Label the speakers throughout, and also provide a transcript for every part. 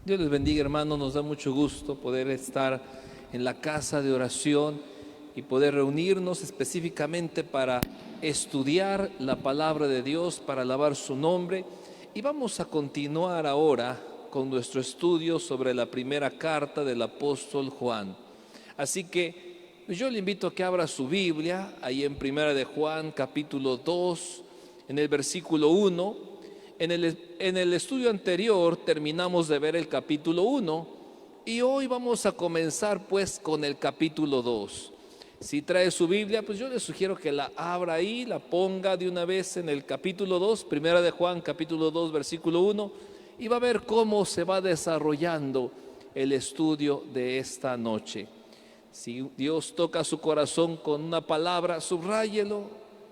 Speaker 1: Dios les bendiga, hermanos. Nos da mucho gusto poder estar en la casa de oración y poder reunirnos específicamente para estudiar la palabra de Dios, para alabar su nombre. Y vamos a continuar ahora con nuestro estudio sobre la primera carta del apóstol Juan. Así que yo le invito a que abra su Biblia ahí en Primera de Juan, capítulo 2, en el versículo 1. En el estudio anterior terminamos de ver el capítulo 1 y hoy vamos a comenzar pues con el capítulo 2. Si trae su Biblia, pues yo le sugiero que la abra ahí, la ponga de una vez en el capítulo 2, Primera de Juan, capítulo 2, versículo 1, y va a ver cómo se va desarrollando el estudio de esta noche. Si Dios toca su corazón con una palabra, subráyelo,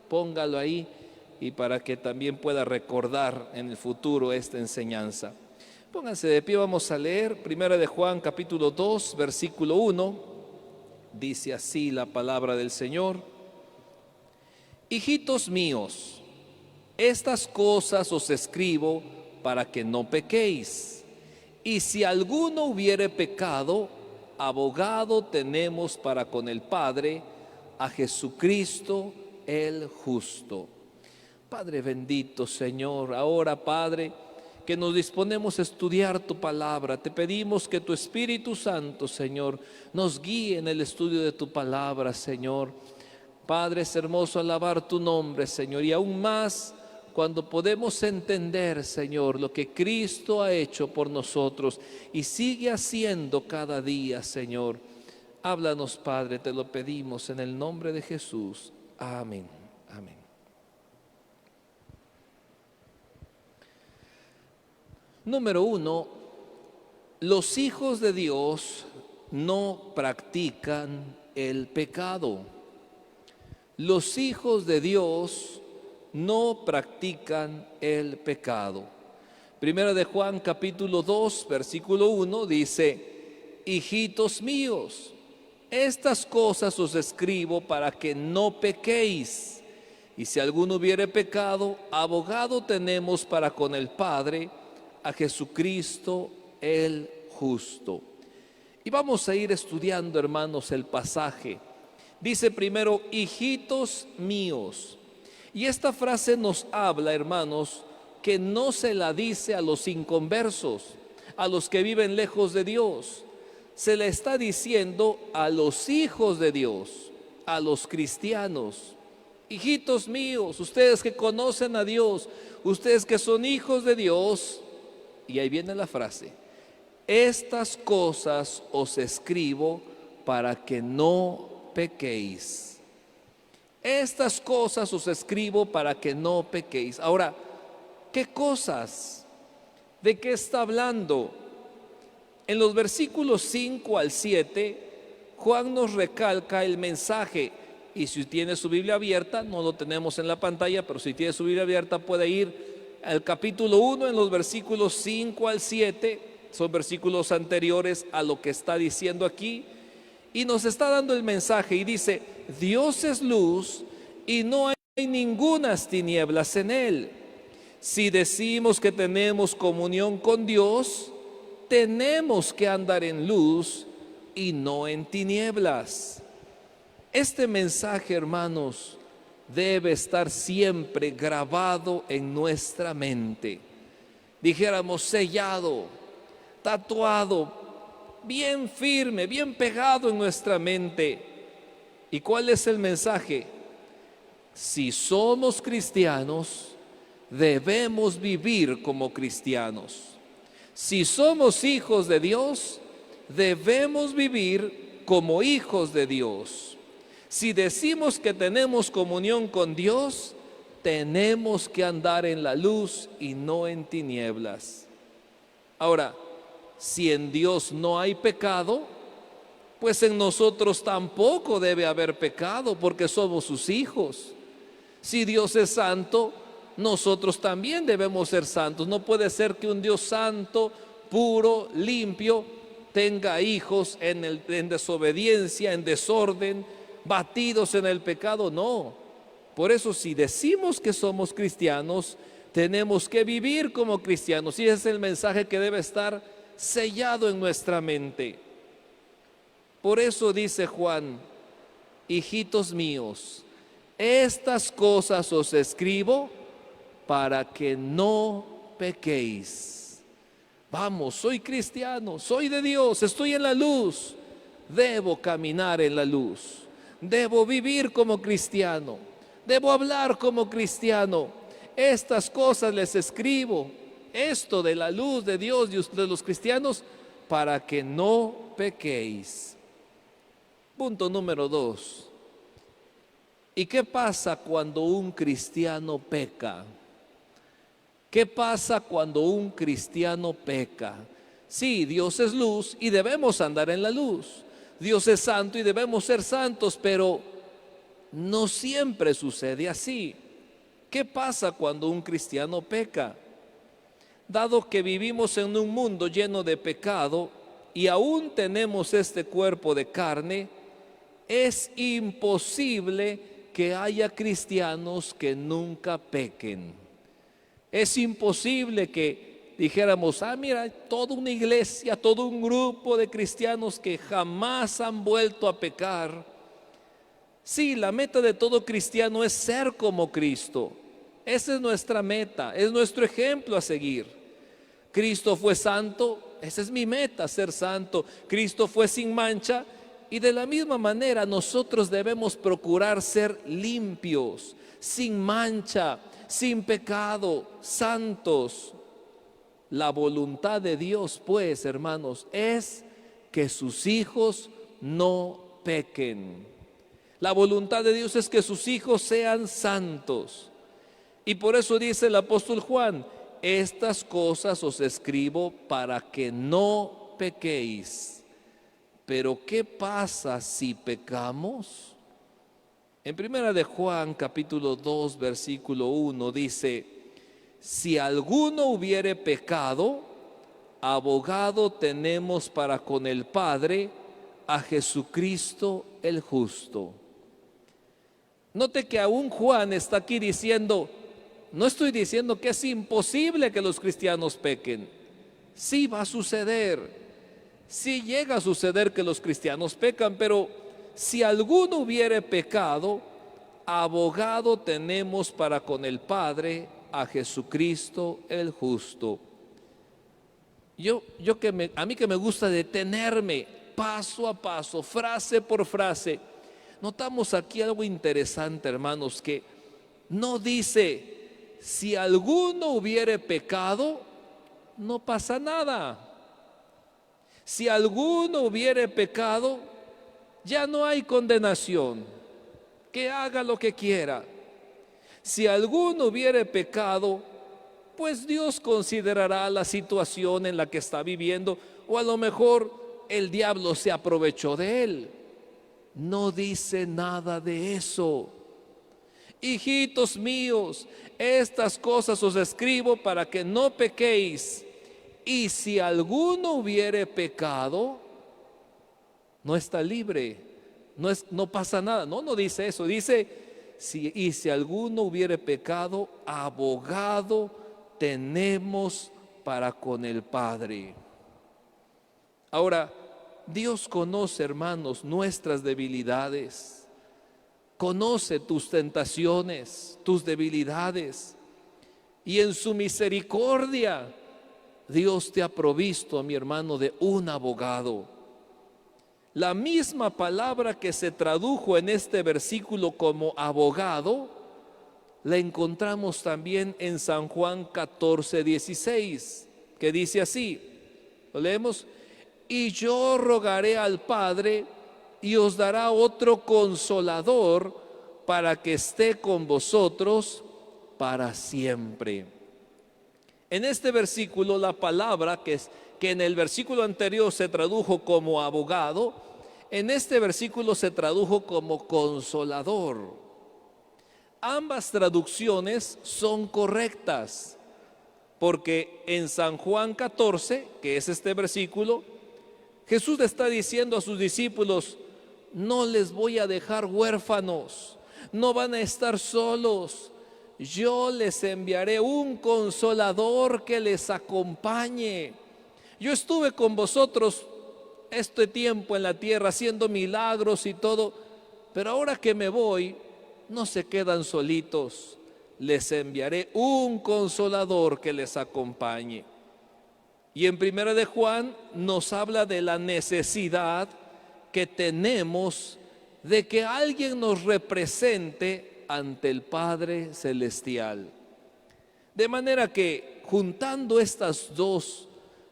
Speaker 1: póngalo ahí, y para que también pueda recordar en el futuro esta enseñanza. Pónganse de pie, vamos a leer Primera de Juan capítulo 2, versículo 1. Dice así la palabra del Señor: Hijitos míos, estas cosas os escribo para que no pequéis. Y si alguno hubiere pecado, abogado tenemos para con el Padre, a Jesucristo el justo. Padre bendito, Señor, ahora, Padre, que nos disponemos a estudiar tu palabra, te pedimos que tu Espíritu Santo, Señor, nos guíe en el estudio de tu palabra, Señor. Padre, es hermoso alabar tu nombre, Señor, y aún más cuando podemos entender, Señor, lo que Cristo ha hecho por nosotros y sigue haciendo cada día, Señor. Háblanos, Padre, te lo pedimos en el nombre de Jesús. Amén. Amén. Número 1, los hijos de Dios no practican el pecado. Los hijos de Dios no practican el pecado. Primera de Juan capítulo 2, versículo 1 dice: Hijitos míos, estas cosas os escribo para que no pequéis. Y si alguno hubiere pecado, abogado tenemos para con el Padre, a Jesucristo el justo. Y vamos a ir estudiando, hermanos, el pasaje. Dice primero: hijitos míos. Y esta frase nos habla, hermanos, que no se la dice a los inconversos, a los que viven lejos de Dios. Se le está diciendo a los hijos de Dios, a los cristianos. Hijitos míos, ustedes que conocen a Dios, ustedes que son hijos de Dios. Y ahí viene la frase: estas cosas os escribo para que no pequéis. Estas cosas os escribo para que no pequéis. Ahora, ¿qué cosas? ¿De qué está hablando? En los versículos 5 al 7, Juan nos recalca el mensaje. Y si tiene su Biblia abierta, no lo tenemos en la pantalla, pero si tiene su Biblia abierta puede ir al capítulo 1 en los versículos 5 al 7, son versículos anteriores a lo que está diciendo aquí, y nos está dando el mensaje y dice: Dios es luz y no hay ningunas tinieblas en él. Si decimos que tenemos comunión con Dios, tenemos que andar en luz y no en tinieblas. Este mensaje, hermanos, debe estar siempre grabado en nuestra mente. Dijéramos sellado, tatuado, bien firme, bien pegado en nuestra mente. ¿Y cuál es el mensaje? Si somos cristianos, debemos vivir como cristianos. Si somos hijos de Dios, debemos vivir como hijos de Dios. Si decimos que tenemos comunión con Dios, tenemos que andar en la luz y no en tinieblas. Ahora, si en Dios no hay pecado, pues en nosotros tampoco debe haber pecado, porque somos sus hijos. Si Dios es santo, nosotros también debemos ser santos. No puede ser que un Dios santo, puro, limpio, tenga hijos en desobediencia, en desorden, batidos en el pecado. No. Por eso, si decimos que somos cristianos, tenemos que vivir como cristianos, y ese es el mensaje que debe estar sellado en nuestra mente. Por eso dice Juan: hijitos míos, estas cosas os escribo para que no pequéis. Vamos, soy cristiano, soy de Dios, estoy en la luz. Debo caminar en la luz. Debo vivir como cristiano. Debo hablar como cristiano. Estas cosas les escribo, esto de la luz de Dios y de los cristianos, para que no pequéis. Punto número 2. ¿Y qué pasa cuando un cristiano peca? ¿Qué pasa cuando un cristiano peca? Sí, Dios es luz y debemos andar en la luz. Dios es santo y debemos ser santos, pero no siempre sucede así. ¿Qué pasa cuando un cristiano peca? Dado que vivimos en un mundo lleno de pecado y aún tenemos este cuerpo de carne, es imposible que haya cristianos que nunca pequen. Es imposible que dijéramos: mira, toda una iglesia, todo un grupo de cristianos que jamás han vuelto a pecar. Sí, la meta de todo cristiano es ser como Cristo. Esa es nuestra meta, es nuestro ejemplo a seguir. Cristo fue santo, esa es mi meta, ser santo. Cristo fue sin mancha, y de la misma manera nosotros debemos procurar ser limpios, sin mancha, sin pecado, santos. La voluntad de Dios, pues, hermanos, es que sus hijos no pequen. La voluntad de Dios es que sus hijos sean santos. Y por eso dice el apóstol Juan: estas cosas os escribo para que no pequéis. Pero ¿qué pasa si pecamos? En primera de Juan, capítulo 2, versículo 1, dice: si alguno hubiere pecado, abogado tenemos para con el Padre, a Jesucristo el justo. Note que aún Juan está aquí diciendo: no estoy diciendo que es imposible que los cristianos pequen. Sí va a suceder. Sí llega a suceder que los cristianos pecan, pero si alguno hubiere pecado, abogado tenemos para con el Padre, a Jesucristo el justo. A mí que me gusta detenerme paso a paso, frase por frase, notamos aquí algo interesante, hermanos, que no dice: si alguno hubiere pecado, no pasa nada. Si alguno hubiere pecado, ya no hay condenación, que haga lo que quiera. Si alguno hubiere pecado, pues Dios considerará la situación en la que está viviendo, o a lo mejor el diablo se aprovechó de él. No dice nada de eso. Hijitos míos, estas cosas os escribo para que no pequéis. Y si alguno hubiere pecado, no está libre, no pasa nada. No dice eso, dice: si alguno hubiere pecado, abogado tenemos para con el Padre. Ahora, Dios conoce, hermanos, nuestras debilidades, conoce tus tentaciones, tus debilidades, y en su misericordia Dios te ha provisto, mi hermano, de un abogado. La misma palabra que se tradujo en este versículo como abogado, la encontramos también en San Juan 14:16, que dice así, lo leemos: y yo rogaré al Padre y os dará otro consolador para que esté con vosotros para siempre. En este versículo, la palabra que en el versículo anterior se tradujo como abogado, en este versículo se tradujo como consolador. Ambas traducciones son correctas, porque en San Juan 14, que es este versículo, Jesús le está diciendo a sus discípulos: no les voy a dejar huérfanos, no van a estar solos. Yo les enviaré un consolador que les acompañe. Yo estuve con vosotros este tiempo en la tierra haciendo milagros y todo, pero ahora que me voy, no se quedan solitos, les enviaré un consolador que les acompañe. Y en Primera de Juan nos habla de la necesidad que tenemos de que alguien nos represente ante el Padre Celestial. De manera que juntando estas dos,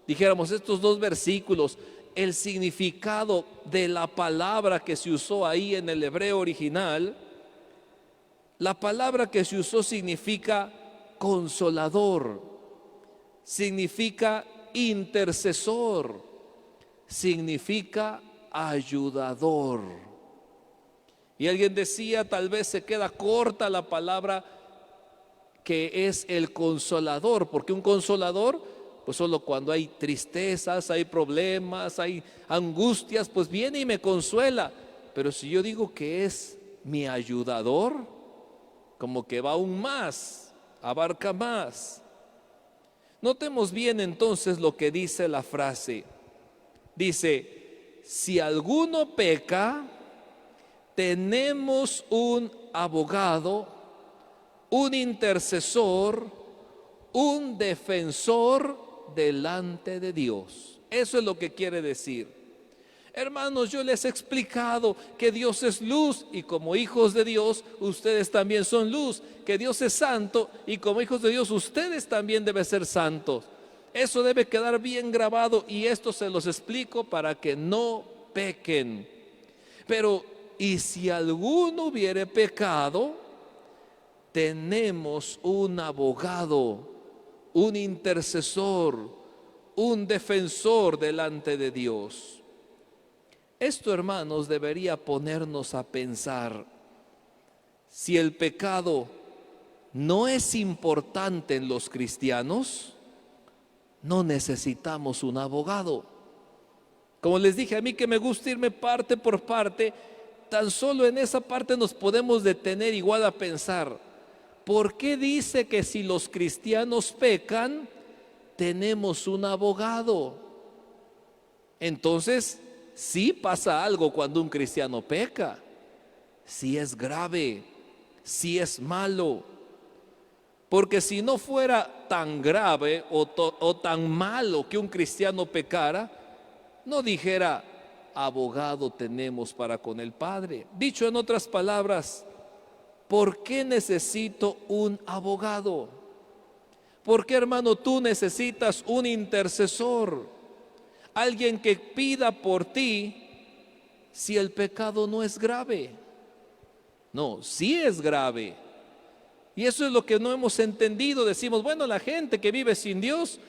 Speaker 1: dijéramos estos dos versículos, el significado de la palabra que se usó ahí en el hebreo original, la palabra que se usó significa consolador, significa intercesor, significa ayudador. Y alguien decía, tal vez se queda corta la palabra que es el consolador, porque un consolador, pues solo cuando hay tristezas, hay problemas, hay angustias, pues viene y me consuela. Pero si yo digo que es mi ayudador, como que va aún más, abarca más. Notemos bien entonces lo que dice la frase. Dice, si alguno peca, tenemos un abogado, un intercesor, un defensor delante de Dios. Eso es lo que quiere decir. Hermanos, yo les he explicado que Dios es luz y como hijos de Dios, ustedes también son luz, que Dios es santo y como hijos de Dios, ustedes también deben ser santos. Eso debe quedar bien grabado y esto se los explico para que no pequen. Pero, ¿y si alguno hubiere pecado? Tenemos un abogado, un intercesor, un defensor delante de Dios. Esto, hermanos, debería ponernos a pensar, si el pecado no es importante en los cristianos, no necesitamos un abogado. Como les dije, a mí que me gusta irme parte por parte, tan solo en esa parte nos podemos detener igual a pensar, ¿por qué dice que si los cristianos pecan, tenemos un abogado? Entonces, sí pasa algo cuando un cristiano peca, sí es grave, sí es malo. Porque si no fuera tan grave o tan malo que un cristiano pecara, no dijera, abogado tenemos para con el Padre. Dicho en otras palabras, ¿por qué necesito un abogado? ¿Por qué, hermano, tú necesitas un intercesor? Alguien que pida por ti si el pecado no es grave. No, sí es grave. Y eso es lo que no hemos entendido. Decimos, bueno, la gente que vive sin Dios,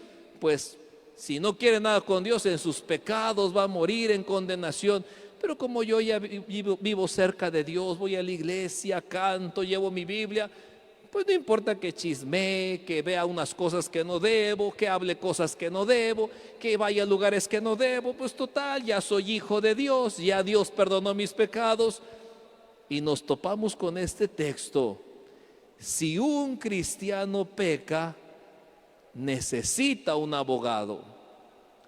Speaker 1: pues si no quiere nada con Dios, en sus pecados va a morir en condenación. Pero como yo ya vivo cerca de Dios, voy a la iglesia, canto, llevo mi Biblia, pues no importa que chismee, que vea unas cosas que no debo, que hable cosas que no debo, que vaya a lugares que no debo, pues total, ya soy hijo de Dios, ya Dios perdonó mis pecados. Y nos topamos con este texto. Si un cristiano peca, necesita un abogado.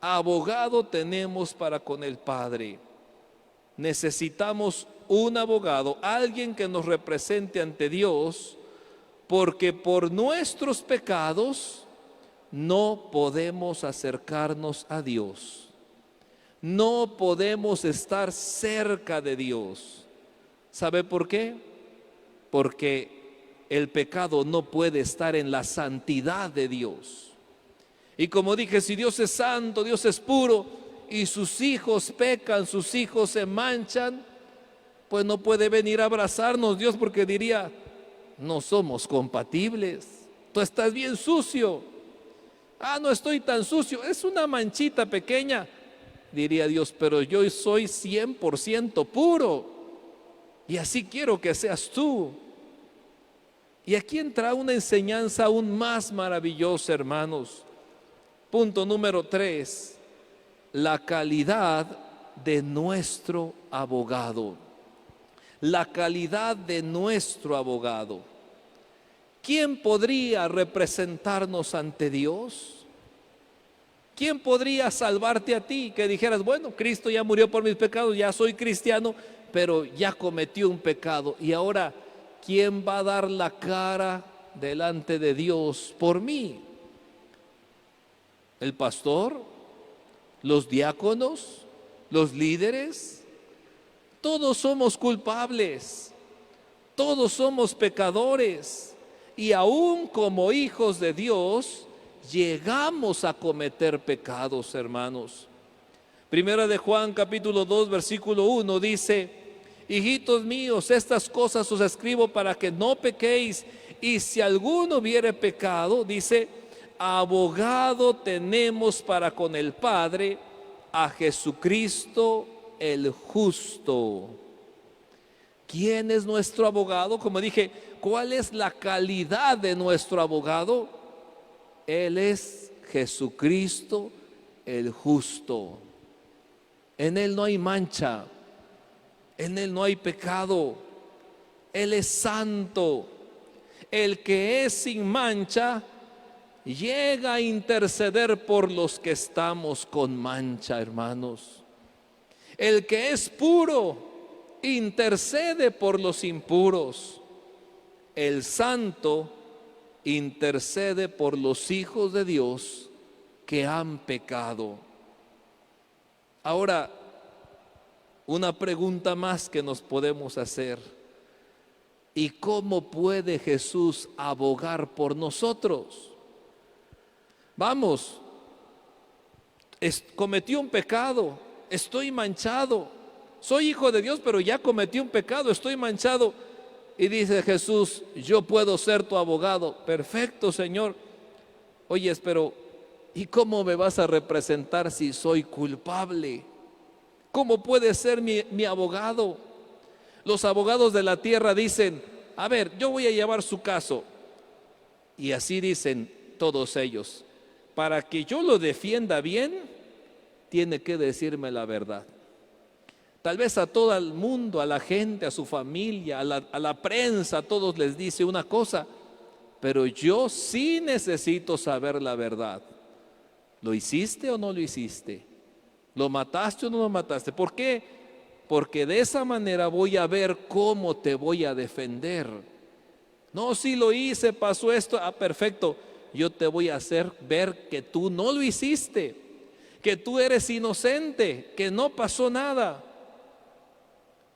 Speaker 1: Abogado tenemos para con el Padre. Necesitamos un abogado, alguien que nos represente ante Dios, porque por nuestros pecados no podemos acercarnos a Dios. No podemos estar cerca de Dios. ¿Sabe por qué? Porque el pecado no puede estar en la santidad de Dios. Y como dije, si Dios es santo, Dios es puro, y sus hijos pecan, sus hijos se manchan, pues no puede venir a abrazarnos Dios, porque diría, no somos compatibles, tú estás bien sucio. Ah, no estoy tan sucio, es una manchita pequeña, diría Dios, pero yo soy 100% puro, y así quiero que seas tú. Y aquí entra una enseñanza aún más maravillosa, hermanos. Punto número 3, la calidad de nuestro abogado. La calidad de nuestro abogado. ¿Quién podría representarnos ante Dios? ¿Quién podría salvarte a ti? Que dijeras, bueno, Cristo ya murió por mis pecados, ya soy cristiano, pero ya cometí un pecado. Y ahora, ¿quién va a dar la cara delante de Dios por mí? ¿El pastor? ¿Los diáconos? ¿Los líderes? Todos somos culpables, todos somos pecadores, y aún como hijos de Dios llegamos a cometer pecados, hermanos. Primera de Juan capítulo 2 versículo 1 dice: hijitos míos, estas cosas os escribo para que no pequéis, y si alguno hubiere pecado, dice, abogado tenemos para con el Padre, a Jesucristo el justo. ¿Quién es nuestro abogado? Como dije, ¿cuál es la calidad de nuestro abogado? Él es Jesucristo el justo. En Él no hay mancha, en Él no hay pecado. Él es santo. El que es sin mancha llega a interceder por los que estamos con mancha, hermanos. El que es puro intercede por los impuros. El santo intercede por los hijos de Dios que han pecado. Ahora, una pregunta más que nos podemos hacer: ¿y cómo puede Jesús abogar por nosotros? Vamos, cometí un pecado, estoy manchado, soy hijo de Dios, pero ya cometí un pecado, estoy manchado. Y dice Jesús, yo puedo ser tu abogado. Perfecto, Señor. Oyes, pero ¿y cómo me vas a representar si soy culpable? ¿Cómo puede ser mi abogado? Los abogados de la tierra dicen, a ver, yo voy a llevar su caso. Y así dicen todos ellos, para que yo lo defienda bien, tiene que decirme la verdad. Tal vez a todo el mundo, a la gente, a su familia, a la prensa, a todos les dice una cosa, pero yo sí necesito saber la verdad. ¿Lo hiciste o no lo hiciste? ¿Lo mataste o no lo mataste? ¿Por qué? Porque de esa manera voy a ver cómo te voy a defender. No, si lo hice, pasó esto, perfecto. Yo te voy a hacer ver que tú no lo hiciste, que tú eres inocente, que no pasó nada.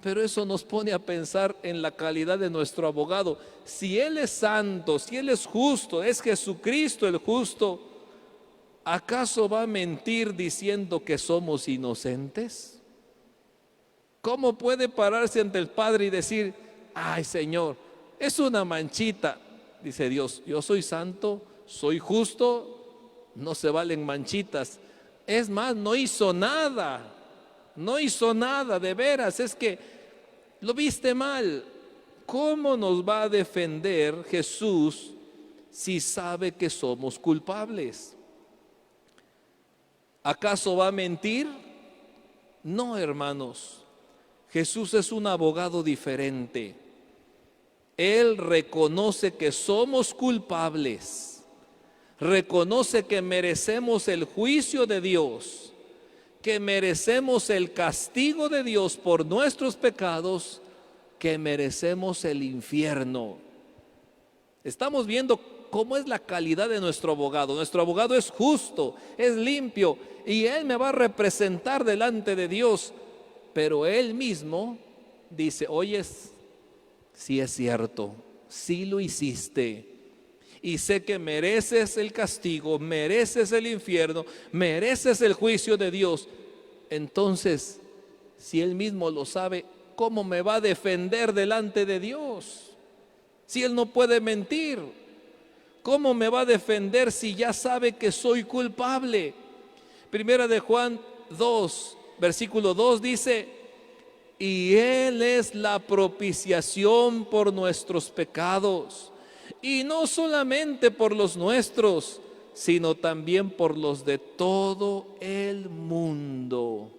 Speaker 1: Pero eso nos pone a pensar en la calidad de nuestro abogado. Si Él es santo, si Él es justo, es Jesucristo el justo, ¿acaso va a mentir diciendo que somos inocentes? ¿Cómo puede pararse ante el Padre y decir, ay Señor, es una manchita? Dice Dios, yo soy santo, soy justo, no se valen manchitas. Es más, no hizo nada. No hizo nada, de veras, es que lo viste mal. ¿Cómo nos va a defender Jesús si sabe que somos culpables? ¿Acaso va a mentir? No, hermanos. Jesús es un abogado diferente. Él reconoce que somos culpables, reconoce que merecemos el juicio de Dios, que merecemos el castigo de Dios por nuestros pecados, que merecemos el infierno. Estamos viendo cómo es la calidad de nuestro abogado. Nuestro abogado es justo, es limpio, y Él me va a representar delante de Dios. Pero Él mismo dice, oyes, sí es cierto, sí lo hiciste, y sé que mereces el castigo, mereces el infierno, mereces el juicio de Dios. Entonces, si Él mismo lo sabe, ¿cómo me va a defender delante de Dios? Si Él no puede mentir, ¿cómo me va a defender si ya sabe que soy culpable? Primera de Juan 2, versículo 2 dice, y Él es la propiciación por nuestros pecados, y no solamente por los nuestros, sino también por los de todo el mundo.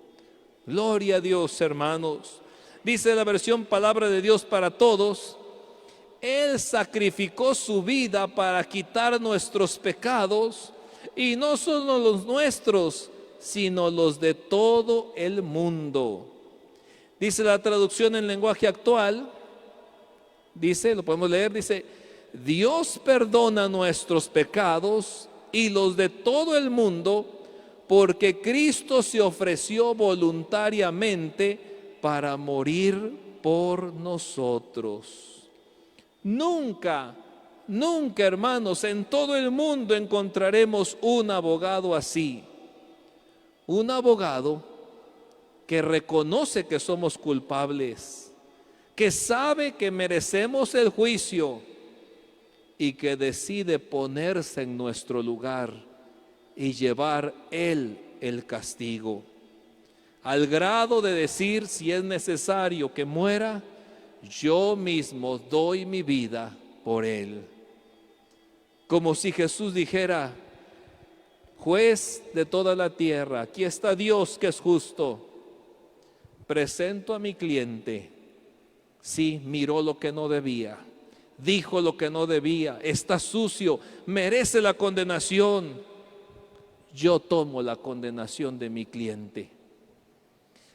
Speaker 1: Gloria a Dios, hermanos. Dice la versión Palabra de Dios para Todos, Él sacrificó su vida para quitar nuestros pecados, y no solo los nuestros, sino los de todo el mundo. Dice la traducción en lenguaje actual, dice, lo podemos leer, dice: Dios perdona nuestros pecados y los de todo el mundo, porque Cristo se ofreció voluntariamente para morir por nosotros. Nunca, nunca, hermanos, en todo el mundo encontraremos un abogado así. Un abogado que reconoce que somos culpables, que sabe que merecemos el juicio y que decide ponerse en nuestro lugar y llevar Él el castigo, al grado de decir: si es necesario que muera, yo mismo doy mi vida por Él. Como si Jesús dijera: juez de toda la tierra, aquí está Dios que es justo, presento a mi cliente. Sí, miró lo que no debía, dijo lo que no debía, está sucio, merece la condenación. Yo tomo la condenación de mi cliente.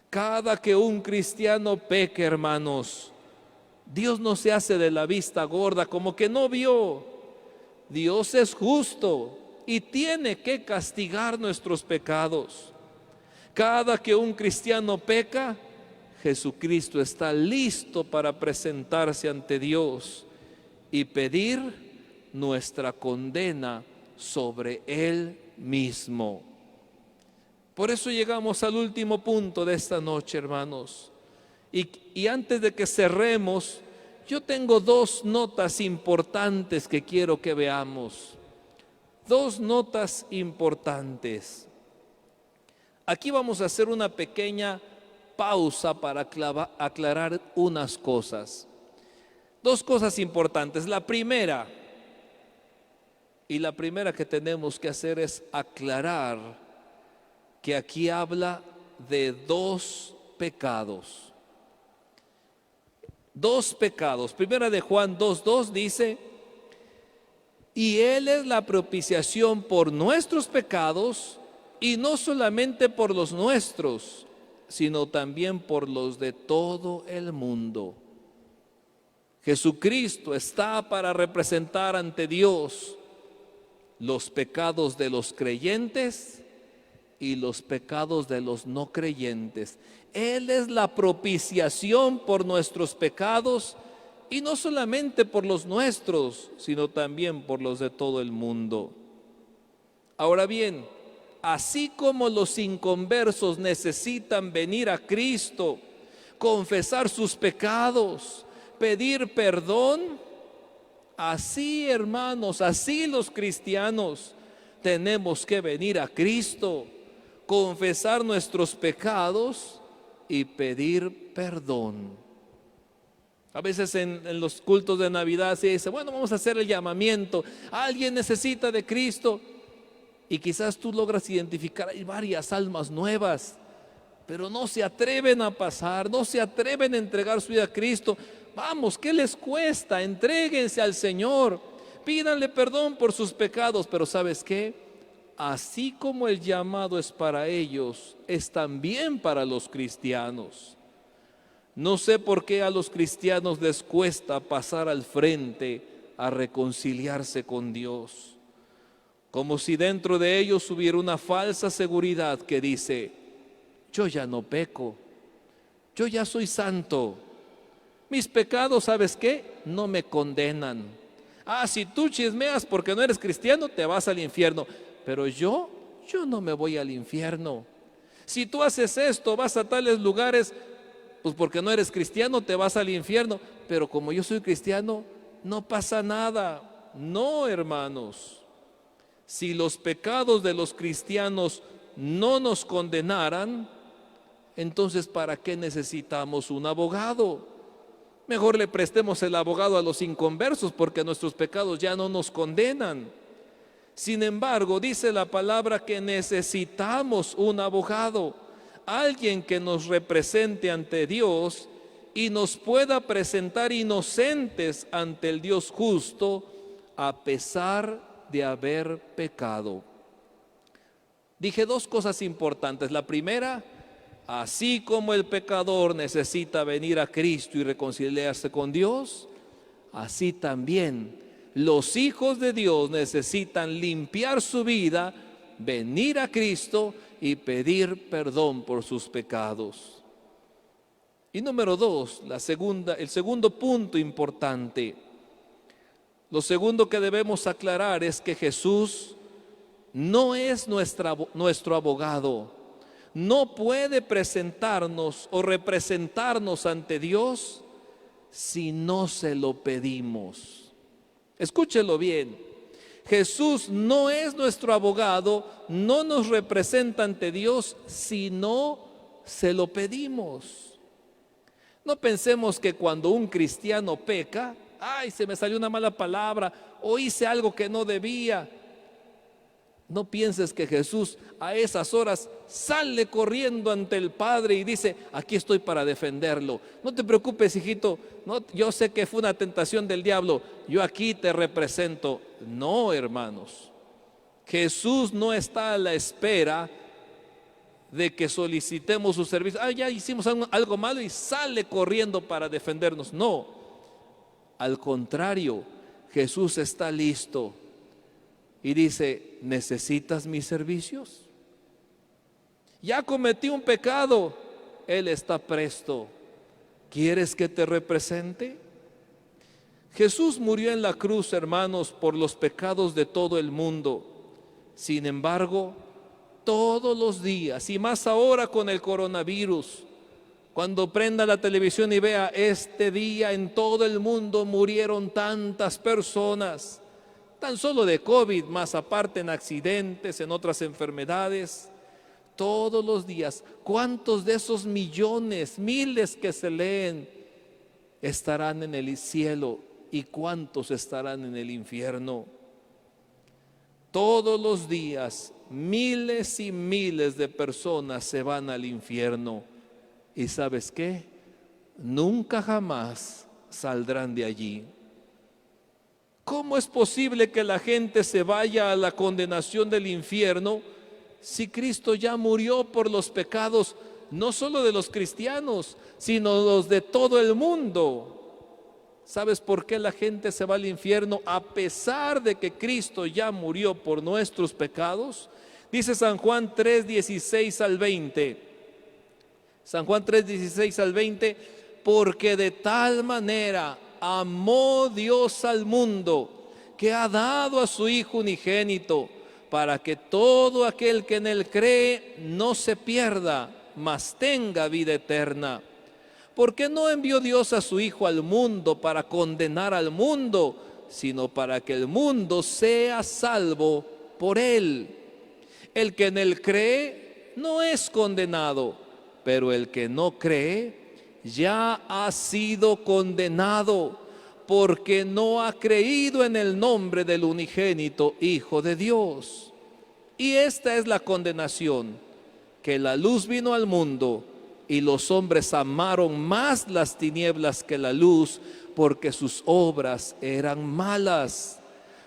Speaker 1: Cada que un cristiano peque, hermanos, Dios no se hace de la vista gorda, como que no vio. Dios es justo y tiene que castigar nuestros pecados. Cada que un cristiano peca, Jesucristo está listo para presentarse ante Dios y pedir nuestra condena sobre Él mismo. Por eso llegamos al último punto de esta noche, hermanos. Y antes de que cerremos, yo tengo dos notas importantes que quiero que veamos. Dos notas importantes. Aquí vamos a hacer una pequeña pausa para aclarar unas cosas. Dos cosas importantes. La primera que tenemos que hacer es aclarar que aquí habla de dos pecados. Dos pecados. Primera de Juan 2:2 dice: y Él es la propiciación por nuestros pecados, y no solamente por los nuestros, sino también por los de todo el mundo. Jesucristo está para representar ante Dios los pecados de los creyentes y los pecados de los no creyentes. Él es la propiciación por nuestros pecados, y no solamente por los nuestros, sino también por los de todo el mundo. Ahora bien, así como los inconversos necesitan venir a Cristo, confesar sus pecados, pedir perdón, así, hermanos, así los cristianos tenemos que venir a Cristo, confesar nuestros pecados y pedir perdón. A veces en los cultos de Navidad se dice: bueno, vamos a hacer el llamamiento, alguien necesita de Cristo, y quizás tú logras identificar, hay varias almas nuevas, pero no se atreven a pasar, no se atreven a entregar su vida a Cristo. Vamos, ¿qué les cuesta? Entréguense al Señor, pídanle perdón por sus pecados. Pero ¿sabes qué? Así como el llamado es para ellos, es también para los cristianos. No sé por qué a los cristianos les cuesta pasar al frente a reconciliarse con Dios. Como si dentro de ellos hubiera una falsa seguridad que dice: yo ya no peco, yo ya soy santo, mis pecados, ¿sabes qué? No me condenan. Si tú chismeas porque no eres cristiano, te vas al infierno, pero yo no me voy al infierno. Si tú haces esto, vas a tales lugares, pues porque no eres cristiano te vas al infierno, pero como yo soy cristiano, no pasa nada. No, hermanos. Si los pecados de los cristianos no nos condenaran, entonces ¿para qué necesitamos un abogado? Mejor le prestemos el abogado a los inconversos, porque nuestros pecados ya no nos condenan. Sin embargo, dice la palabra que necesitamos un abogado, alguien que nos represente ante Dios y nos pueda presentar inocentes ante el Dios justo, a pesar de haber pecado. Dije dos cosas importantes. La primera, así como el pecador necesita venir a Cristo y reconciliarse con Dios, así también los hijos de Dios necesitan limpiar su vida, venir a Cristo y pedir perdón por sus pecados. Y número dos, el segundo punto importante. Lo segundo que debemos aclarar es que Jesús no es nuestro abogado. No puede presentarnos o representarnos ante Dios si no se lo pedimos. Escúchelo bien. Jesús no es nuestro abogado, no nos representa ante Dios si no se lo pedimos. No pensemos que cuando un cristiano peca, ay, se me salió una mala palabra o hice algo que no debía. No pienses que Jesús a esas horas sale corriendo ante el Padre y dice, aquí estoy para defenderlo. No te preocupes, hijito, no, yo sé que fue una tentación del diablo, yo aquí te represento. No, hermanos, Jesús no está a la espera de que solicitemos su servicio. Ah, ya hicimos algo malo y sale corriendo para defendernos. No, al contrario, Jesús está listo y dice, ¿necesitas mis servicios? Ya cometí un pecado, Él está presto. ¿Quieres que te represente? Jesús murió en la cruz, hermanos, por los pecados de todo el mundo. Sin embargo, todos los días, y más ahora con el coronavirus, cuando prenda la televisión y vea este día en todo el mundo murieron tantas personas, tan solo de COVID, más aparte en accidentes, en otras enfermedades, todos los días, ¿cuántos de esos millones, miles que se leen estarán en el cielo y cuántos estarán en el infierno? Todos los días, miles y miles de personas se van al infierno. ¿Y sabes qué? Nunca jamás saldrán de allí. ¿Cómo es posible que la gente se vaya a la condenación del infierno si Cristo ya murió por los pecados, no solo de los cristianos, sino los de todo el mundo? ¿Sabes por qué la gente se va al infierno a pesar de que Cristo ya murió por nuestros pecados? Dice San Juan 3:16 al 20. San Juan 3:16 al 20, porque de tal manera amó Dios al mundo, que ha dado a su Hijo unigénito, para que todo aquel que en él cree no se pierda, mas tenga vida eterna. Porque no envió Dios a su Hijo al mundo para condenar al mundo, sino para que el mundo sea salvo por él. El que en él cree no es condenado, pero el que no cree ya ha sido condenado, porque no ha creído en el nombre del unigénito Hijo de Dios. Y esta es la condenación, que la luz vino al mundo y los hombres amaron más las tinieblas que la luz, porque sus obras eran malas.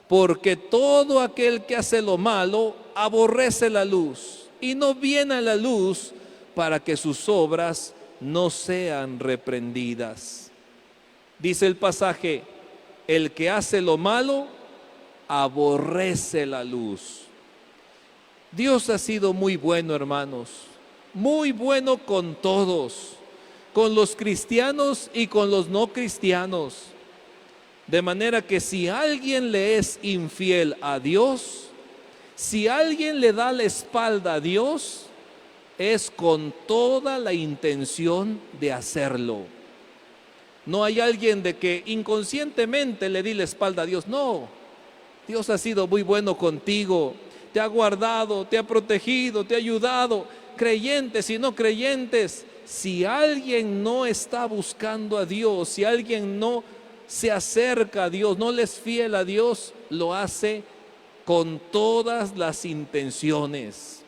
Speaker 1: Porque todo aquel que hace lo malo aborrece la luz y no viene a la luz para que sus obras no sean reprendidas. Dice el pasaje, el que hace lo malo aborrece la luz. Dios ha sido muy bueno, hermanos, muy bueno con todos, con los cristianos y con los no cristianos. De manera que si alguien le es infiel a Dios, si alguien le da la espalda a Dios, es con toda la intención de hacerlo. No hay alguien de que inconscientemente le di la espalda a Dios. No, Dios ha sido muy bueno contigo, te ha guardado, te ha protegido, te ha ayudado, creyentes y no creyentes. Si alguien no está buscando a Dios, si alguien no se acerca a Dios, no le es fiel a Dios, lo hace con todas las intenciones,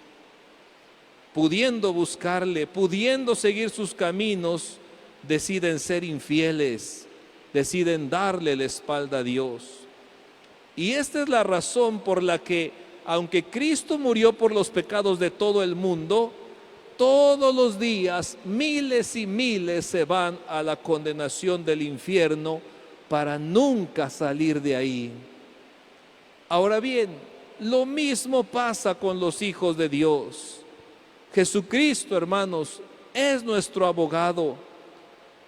Speaker 1: pudiendo buscarle, pudiendo seguir sus caminos, deciden ser infieles, deciden darle la espalda a Dios. Y esta es la razón por la que aunque Cristo murió por los pecados de todo el mundo, todos los días miles y miles se van a la condenación del infierno para nunca salir de ahí. Ahora bien, lo mismo pasa con los hijos de Dios. Jesucristo, hermanos, es nuestro abogado,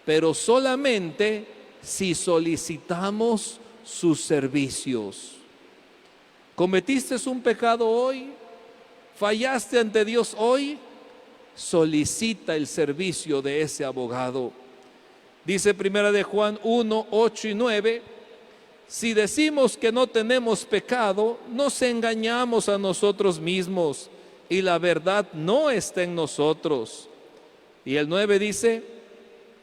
Speaker 1: pero solamente si solicitamos sus servicios. ¿Cometiste un pecado hoy? ¿Fallaste ante Dios hoy? Solicita el servicio de ese abogado. Dice primera de Juan 1, 8 y 9, si decimos que no tenemos pecado, nos engañamos a nosotros mismos y la verdad no está en nosotros. Y el 9 dice,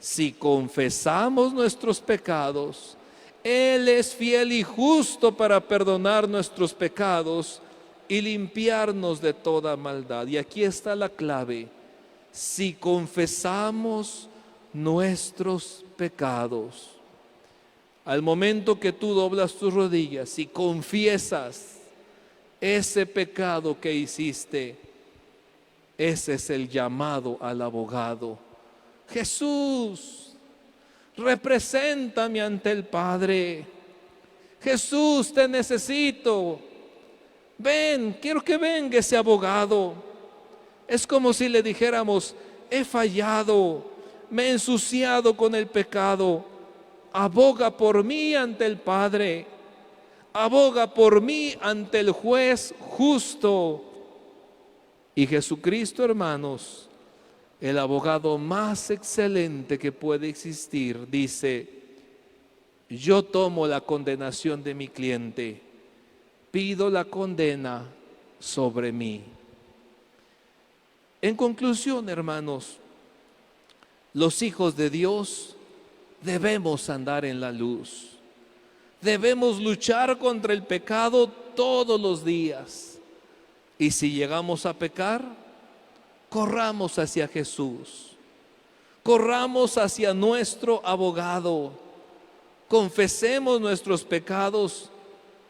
Speaker 1: si confesamos nuestros pecados, Él es fiel y justo para perdonar nuestros pecados y limpiarnos de toda maldad. Y aquí está la clave. Si confesamos nuestros pecados, al momento que tú doblas tus rodillas y confiesas ese pecado que hiciste, ese es el llamado al abogado. Jesús, represéntame ante el Padre. Jesús, te necesito. Ven, quiero que venga ese abogado. Es como si le dijéramos, he fallado, me he ensuciado con el pecado. Aboga por mí ante el Padre. Aboga por mí ante el juez justo. Y Jesucristo, hermanos, el abogado más excelente que puede existir, dice, yo tomo la condenación de mi cliente, pido la condena sobre mí. En conclusión, hermanos, los hijos de Dios debemos andar en la luz. Debemos luchar contra el pecado todos los días. Y si llegamos a pecar, corramos hacia Jesús. Corramos hacia nuestro abogado. Confesemos nuestros pecados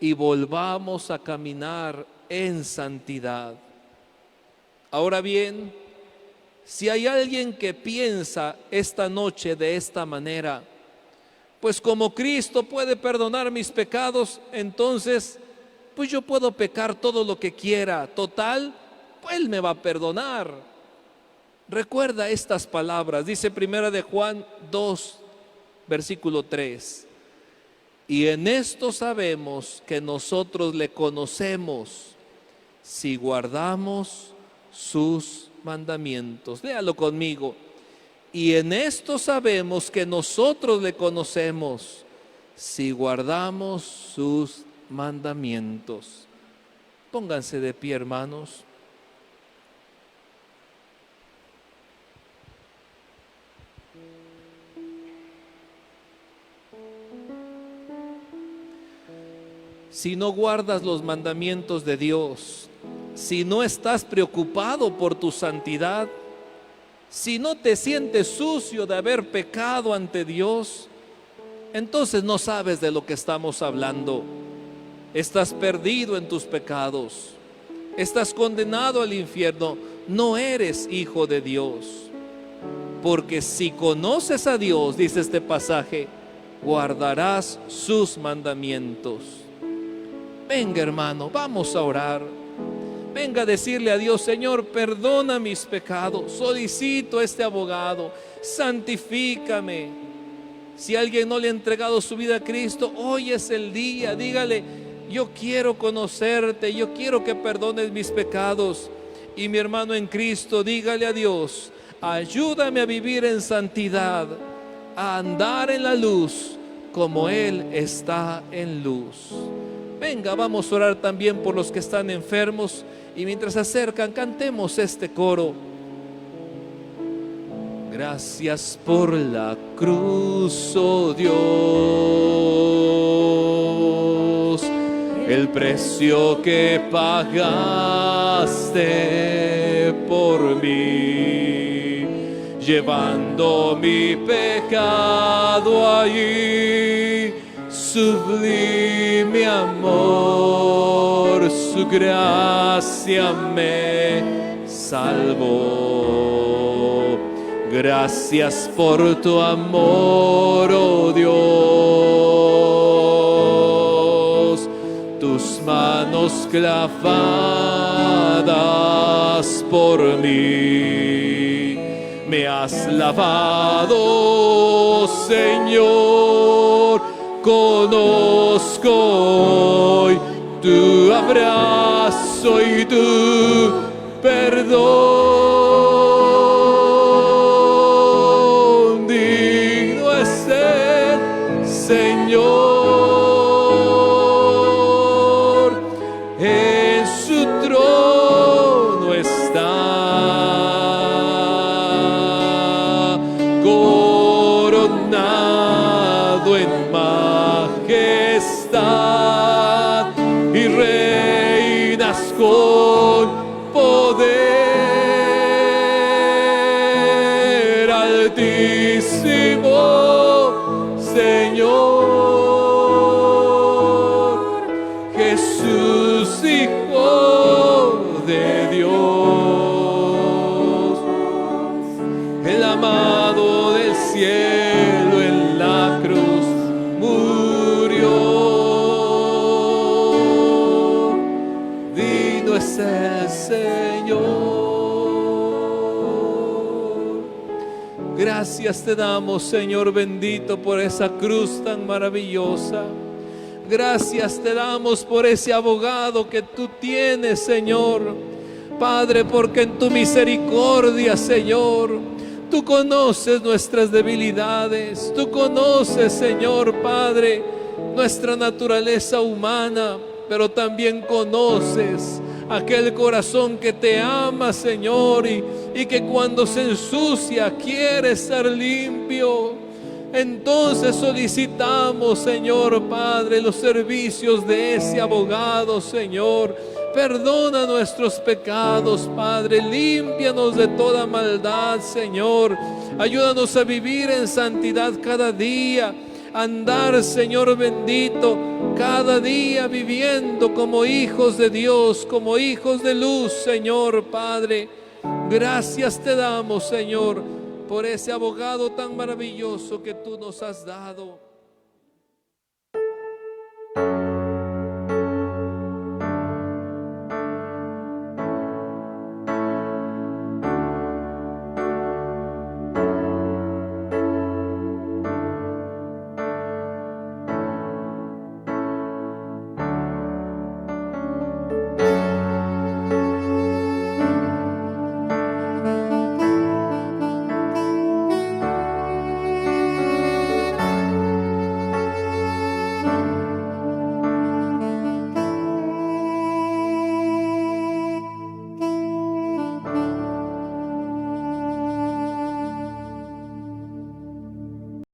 Speaker 1: y volvamos a caminar en santidad. Ahora bien, si hay alguien que piensa esta noche de esta manera, pues como Cristo puede perdonar mis pecados, entonces pues yo puedo pecar todo lo que quiera. Total, pues Él me va a perdonar. Recuerda estas palabras, dice primera de Juan 2, versículo 3. Y en esto sabemos que nosotros le conocemos, si guardamos sus mandamientos. Léalo conmigo. Y en esto sabemos que nosotros le conocemos, si guardamos sus mandamientos. Pónganse de pie, hermanos. Si no guardas los mandamientos de Dios, si no estás preocupado por tu santidad, si no te sientes sucio de haber pecado ante Dios, entonces no sabes de lo que estamos hablando. Estás perdido en tus pecados, estás condenado al infierno, no eres hijo de Dios. Porque si conoces a Dios, dice este pasaje, guardarás sus mandamientos. Venga, hermano, vamos a orar. Venga a decirle a Dios, Señor, perdona mis pecados, solicito a este abogado, santifícame. Si alguien no le ha entregado su vida a Cristo, hoy es el día, dígale, yo quiero conocerte, yo quiero que perdones mis pecados. Y mi hermano en Cristo, dígale a Dios, ayúdame a vivir en santidad, a andar en la luz como Él está en luz. Venga, vamos a orar también por los que están enfermos y mientras se acercan, cantemos este coro. Gracias por la cruz, oh Dios, el precio que pagaste por mí, llevando mi pecado allí. sublime amor, su gracia me salvó. Gracias por tu amor, oh Dios, tus manos clavadas por mí, me has lavado, Señor. Conozco hoy tu abrazo y tu perdón. Digno es el Señor, en su trono está, coronado en majestad, y reinas con poder. Altísimo Señor, Jesús, Hijo de Dios, el amado del cielo en la cruz murió. Digno es el Señor. Gracias te damos, Señor bendito, por esa cruz tan maravillosa. Gracias te damos por ese abogado que tú tienes, Señor. Padre, porque en tu misericordia, Señor, tú conoces nuestras debilidades. Tú conoces, Señor Padre, nuestra naturaleza humana, pero también conoces aquel corazón que te ama, Señor, y que cuando se ensucia quiere estar limpio. Entonces solicitamos, Señor Padre, los servicios de ese abogado, Señor. Perdona nuestros pecados, Padre. Límpianos de toda maldad, Señor. Ayúdanos a vivir en santidad cada día. Andar, Señor bendito, cada día viviendo como hijos de Dios, como hijos de luz, Señor Padre. Gracias te damos, Señor, por ese abogado tan maravilloso que tú nos has dado.